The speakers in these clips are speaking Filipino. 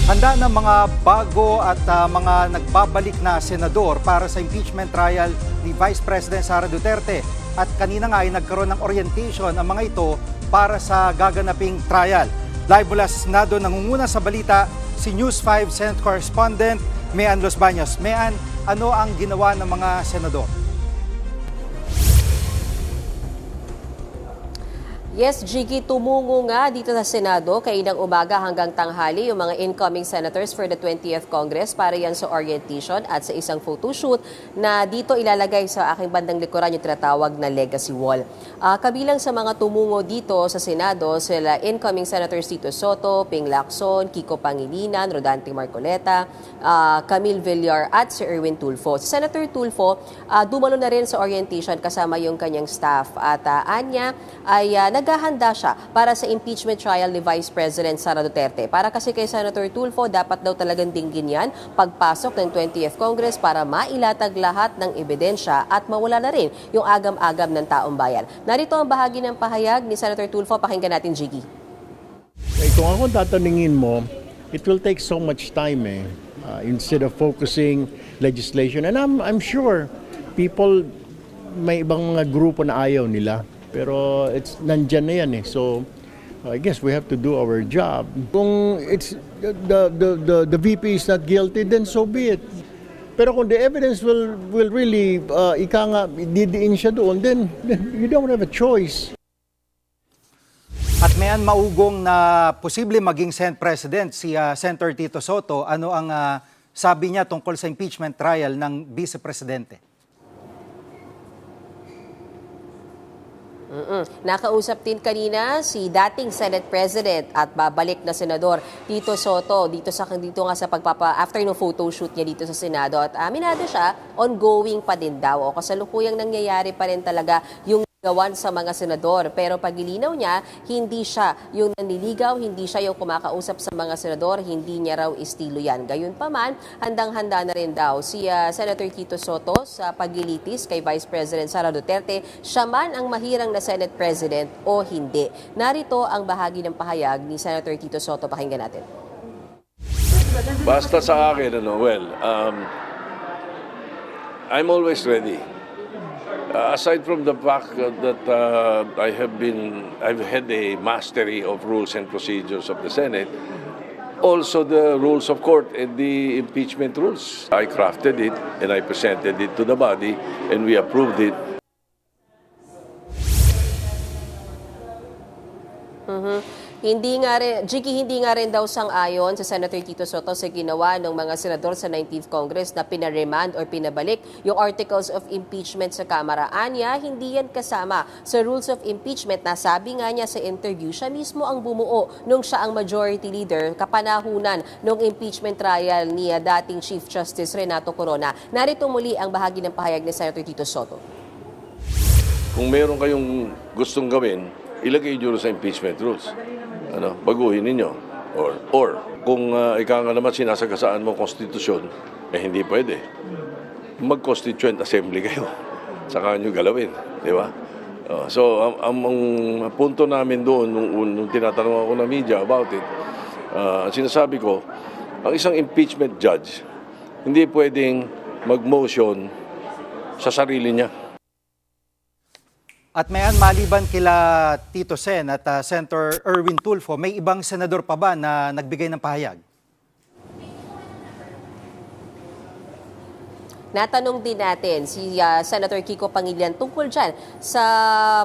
Handa ng mga bago at mga nagbabalik na senador para sa impeachment trial ni Vice President Sara Duterte. At kanina nga ay nagkaroon ng orientation ang mga ito para sa gaganaping trial. Live mula sa Senado, nangunguna sa balita si News 5 Senate Correspondent Mean Los Baños. Mean, ano ang ginawa ng mga senador? Yes, Jiggy, tumungo nga dito sa Senado kainang umaga hanggang tanghali yung mga incoming senators for the 20th Congress para yan sa orientation at sa isang photoshoot na dito ilalagay sa aking bandang likuran yung tinatawag na legacy wall. Kabilang sa mga tumungo dito sa Senado, sila incoming senators Tito Soto, Ping Lacson, Kiko Pangilinan, Rodante Marcoleta, Camille Villar at si Erwin Tulfo. Si Senator Tulfo, dumalo na rin sa orientation kasama yung kanyang staff at anya ay naghahanda siya para sa impeachment trial ni Vice President Sara Duterte. Para kasi kay Senator Tulfo, dapat daw talagang dinggin yan pagpasok ng 20th Congress para mailatag lahat ng ebidensya at mawala na rin yung agam-agam ng taong bayan. Narito ang bahagi ng pahayag ni Senator Tulfo. Pakinggan natin, Jiggy. Kung ako tatanungin mo, it will take so much time instead of focusing legislation. And I'm sure people, may ibang mga grupo na ayaw nila. Pero nandyan na yan So I guess we have to do our job. Kung the VP is not guilty, then so be it. Pero kung the evidence will really didiin siya doon, then you don't have a choice. At mayan maugong na posible maging Senate President si Senator Tito Soto. Ano ang sabi niya tungkol sa impeachment trial ng Vice Presidente? Nakausap din kanina si dating Senate President at babalik na Senador Tito Soto dito nga sa after photo shoot niya dito sa Senado at aminado siya ongoing pa din daw o kasalukuyang nangyayari pa rin talaga yung gawan sa mga senador. Pero pagilinaw niya, hindi siya yung nanliligaw, hindi siya yung kumakausap sa mga senador, hindi niya raw estilo yan. Gayunpaman, handang-handa na rin daw si Senator Tito Soto sa paglilitis kay Vice President Sara Duterte, siya man ang mahirang na Senate President o hindi. Narito ang bahagi ng pahayag ni Senator Tito Soto. Pakinggan natin. Basta sa akin, I'm always ready. Aside from the fact that I've had a mastery of rules and procedures of the Senate, also the rules of court and the impeachment rules. I crafted it and I presented it to the body and we approved it. Hindi nga rin daw sang-ayon sa Senator Tito Soto sa ginawa ng mga senador sa 19th Congress na pinaremand or pinabalik yung articles of impeachment sa Kamara. Anya, hindi yan kasama sa rules of impeachment na sabi nga niya sa interview, siya mismo ang bumuo nung siya ang majority leader kapanahunan ng impeachment trial ni dating Chief Justice Renato Corona. Narito muli ang bahagi ng pahayag ni Senator Tito Soto. Kung meron kayong gustong gawin, ilagay nyo sa impeachment rules. Baguhin ninyo. Or kung ika nga naman sinasagasaan mo konstitusyon, hindi pwede. Mag-constituent assembly kayo. Saka nyo galawin. Di ba? So, ang punto namin doon, nung tinatanong ako ng media about it, sinasabi ko, ang isang impeachment judge, hindi pwedeng mag-motion sa sarili niya. At mayan, maliban kila Tito Sen at Senator Erwin Tulfo, may ibang senador pa ba na nagbigay ng pahayag? Natanong din natin si Senator Kiko Pangilinan tungkol dyan sa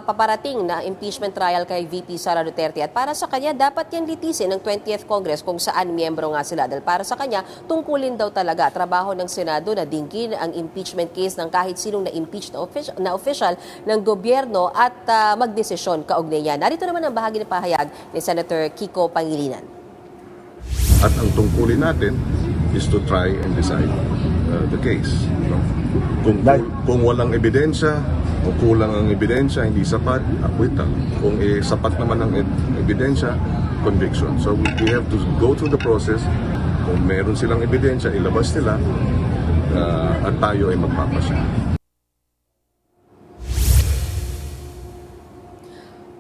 paparating na impeachment trial kay VP Sara Duterte. At para sa kanya, dapat yan litisin ng 20th Congress kung saan miyembro nga sila. Dahil para sa kanya, tungkulin daw talaga trabaho ng Senado na dinggin ang impeachment case ng kahit sinong na-impeach na official ng gobyerno at magdesisyon kaugnay niya. Narito naman ang bahagi ng pahayag ni Senator Kiko Pangilinan. At ang tungkulin natin is to try and decide the case. Kung walang ebidensya o kulang ang ebidensya, hindi sapat, acquittal. Kung sapat naman ang ebidensya, conviction. So we have to go through the process. Kung meron silang ebidensya, ilabas nila at tayo ay magpapasya.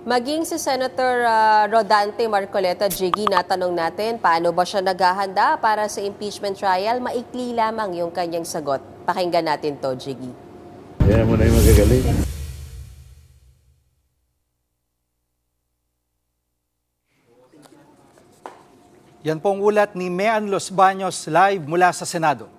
Maging si Senator Rodante Marcoleta, Jiggy, natanong natin paano ba siya naghahanda para sa impeachment trial. Maikli lamang yung kanyang sagot. Pakinggan natin to, Jiggy. Yan mo na yung magagaling. Yan pong ulat ni Mean Los Baños live mula sa Senado.